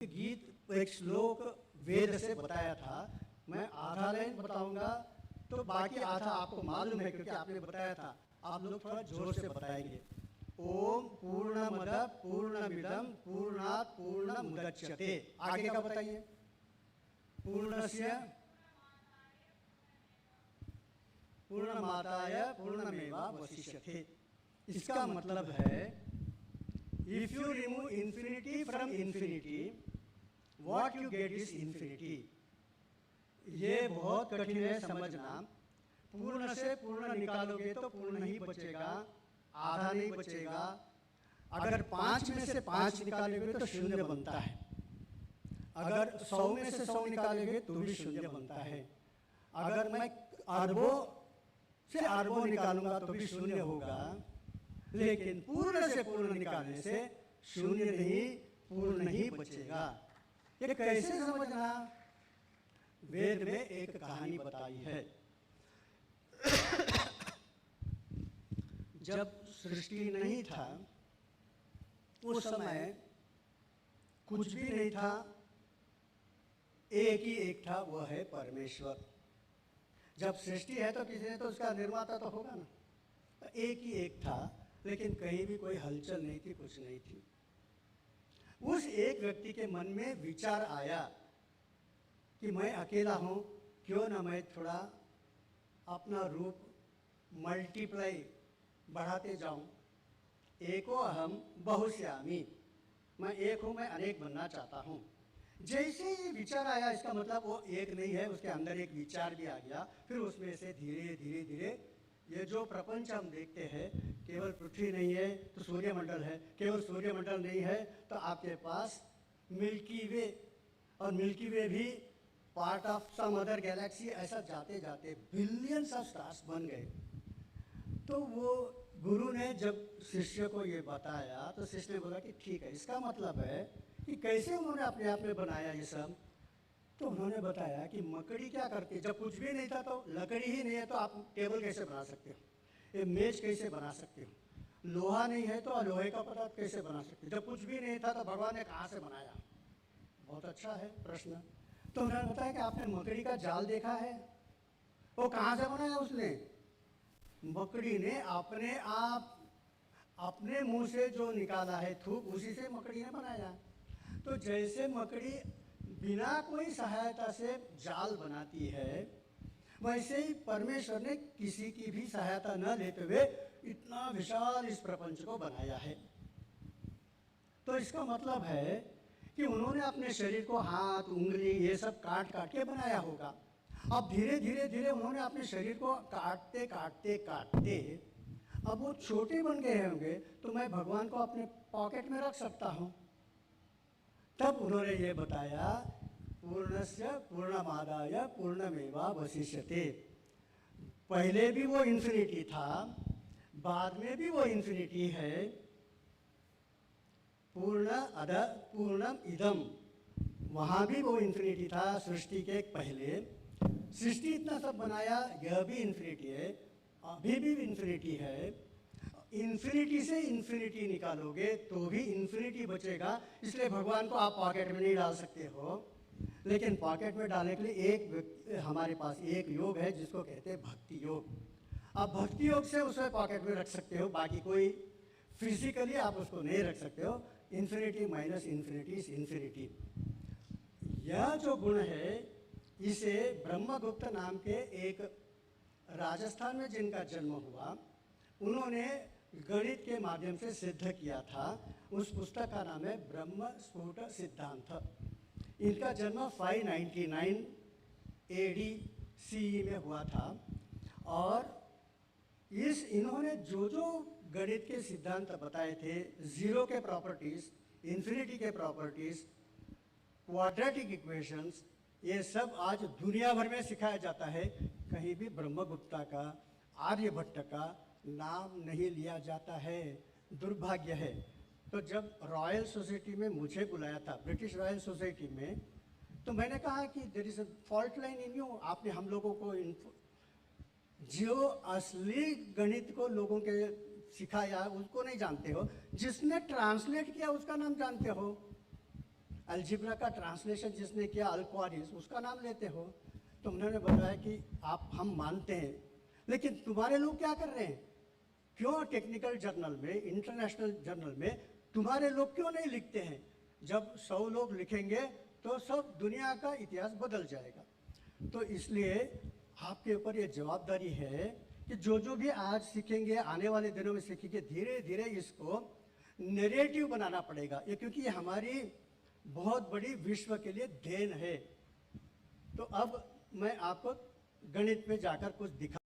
गीत एक श्लोक वेद से बताया था। मैं आधा लाइन बताऊंगा तो बाकी आधा आपको मालूम है क्योंकि आपने बताया था। आप लोग थोड़ा जोर से बताएंगे। ओम पूर्णमद पूर्णमिदं पूर्णात् पूर्णमुदच्यते। आगे का बताइए। पूर्णस्य पूर्णमादाय पूर्णमेवावशिष्यते। इसका मतलब है if you remove infinity from infinity what you get is infinity. ये बहुत कठिन है समझना। पूर्ण से पूर्ण निकालोगे तो पूर्ण ही बचेगा, आधा नहीं बचेगा। अगर 5 में से 5 निकालोगे तो शून्य बनता है। अगर 100 में से 100 निकालोगे तो भी शून्य बनता है। अगर मैं अरबों से अरबों निकालूंगा तो भी शून्य होगा। लेकिन पूर्ण से पूर्ण निकालने से शून्य नहीं, पूर्ण ही बचेगा। ये कैसे समझना? वेद में एक कहानी बताई है। जब सृष्टि नहीं था उस समय कुछ भी नहीं था, एक ही एक था, वह है परमेश्वर। जब सृष्टि है तो किसी ने तो उसका निर्माता तो होगा ना। एक ही एक था, लेकिन कहीं भी कोई हलचल नहीं थी, कुछ नहीं थी। उस एक व्यक्ति के मन में विचार आया कि मैं अकेला हूं, क्यों ना मैं थोड़ा अपना रूप मल्टीप्लाई बढ़ाते जाऊं। एको अहम बहुश्यामी, मैं एक हूं, मैं अनेक बनना चाहता हूं। जैसे ही विचार आया, इसका मतलब वो एक नहीं है, उसके अंदर एक विचार भी आ गया। फिर उसमें से धीरे धीरे धीरे ये जो प्रपंच हम देखते हैं, केवल पृथ्वी नहीं है तो सूर्यमंडल है, केवल सूर्यमंडल नहीं है तो आपके पास मिल्की वे, और मिल्की वे भी part of some other galaxy. ऐसा जाते जाते बिलियंस ऑफ स्टार्स बन गए। तो वो गुरु ने जब शिष्य को ये बताया तो शिष्य ने बोला कि ठीक है, इसका मतलब है कि कैसे उन्होंने अपने आप में बनाया ये सब। तो उन्होंने बताया कि मकड़ी क्या करती है, जब कुछ भी नहीं था तो लकड़ी ही नहीं है तो आप टेबल कैसे बना सकते हो, ये मेज कैसे बना सकते हो, लोहा नहीं है तो लोहे का पदार्थ कैसे बना सकते हो। जब कुछ भी नहीं था तो भगवान ने कहाँ से बनाया? बहुत अच्छा है प्रश्न। तो उन्होंने बताया कि आपने मकड़ी का जाल देखा है, वो कहाँ से बनाया उसने? मकड़ी ने अपने आप अपने मुंह से जो निकाला है थूक, उसी से मकड़ी ने बनाया। तो जैसे मकड़ी बिना कोई सहायता से जाल बनाती है, वैसे ही परमेश्वर ने किसी की भी सहायता न लेते हुए इतना विशाल इस प्रपंच को बनाया है। तो इसका मतलब है कि उन्होंने अपने शरीर को हाथ, उंगली ये सब काट काट के बनाया होगा। अब धीरे धीरे धीरे उन्होंने अपने शरीर को काटते काटते काटते अब वो छोटे बन गए होंगे, तो मैं भगवान को अपने पॉकेट में रख सकता हूँ। तब उन्होंने ये बताया पूर्णस्य पूर्णमादाय पूर्णमेवावशिष्यते। पहले भी वो इन्फिनिटी था, बाद में भी वो इन्फिनिटी है। पूर्ण अद पूर्णम इदम, वहाँ भी वो इन्फिनिटी था सृष्टि के पहले। सृष्टि इतना सब बनाया, यह भी इन्फिनिटी है, अभी भी इन्फिनिटी है। इन्फिनिटी से इन्फिनिटी निकालोगे तो भी इन्फिनिटी बचेगा। इसलिए भगवान को आप पॉकेट में नहीं डाल सकते हो। लेकिन पॉकेट में डालने के लिए हमारे पास एक योग है जिसको कहते हैं भक्ति योग। आप भक्ति योग से उसे पॉकेट में रख सकते हो, बाकी कोई फिजिकली आप उसको नहीं रख सकते हो। Infinity minus infinity is infinity. यह जो गुण है, इसे ब्रह्मगुप्त नाम के एक राजस्थान में जिनका जन्म हुआ, उन्होंने गणित के माध्यम से सिद्ध किया था। उस पुस्तक का नाम है ब्रह्म स्फुट सिद्धांत। इनका जन्म 599 AD CE में हुआ था। और इन्होंने जो जो गणित के सिद्धांत बताए थे, जीरो के प्रॉपर्टीज, इन्फिनिटी के प्रॉपर्टीज, क्वाड्रेटिक इक्वेशंस, ये सब आज दुनिया भर में सिखाया जाता है। कहीं भी ब्रह्मगुप्ता का, आर्यभट्ट का नाम नहीं लिया जाता है। दुर्भाग्य है। तो जब रॉयल सोसाइटी में मुझे बुलाया था, ब्रिटिश रॉयल सोसाइटी में, तो मैंने कहा कि there is a fault line in you. आपने हम लोगों को जो असली गणित को लोगों के सिखाया उसको नहीं जानते हो, जिसने ट्रांसलेट किया उसका नाम जानते हो। अलजिब्रा का ट्रांसलेशन जिसने किया अल्क्वारिस, उसका नाम लेते हो। तो उन्होंने बताया कि आप हम मानते हैं, लेकिन तुम्हारे लोग क्या कर रहे हैं? क्यों टेक्निकल जर्नल में, इंटरनेशनल जर्नल में तुम्हारे लोग क्यों नहीं लिखते हैं? जब 100 लोग लिखेंगे तो सब दुनिया का इतिहास बदल जाएगा। तो इसलिए आपके ऊपर ये जवाबदारी है कि जो भी आज सीखेंगे, आने वाले दिनों में सीखेंगे, धीरे धीरे इसको नैरेटिव बनाना पड़ेगा। ये क्योंकि ये हमारी बहुत बड़ी विश्व के लिए देन है। तो अब मैं आपको गणित में जाकर कुछ दिखा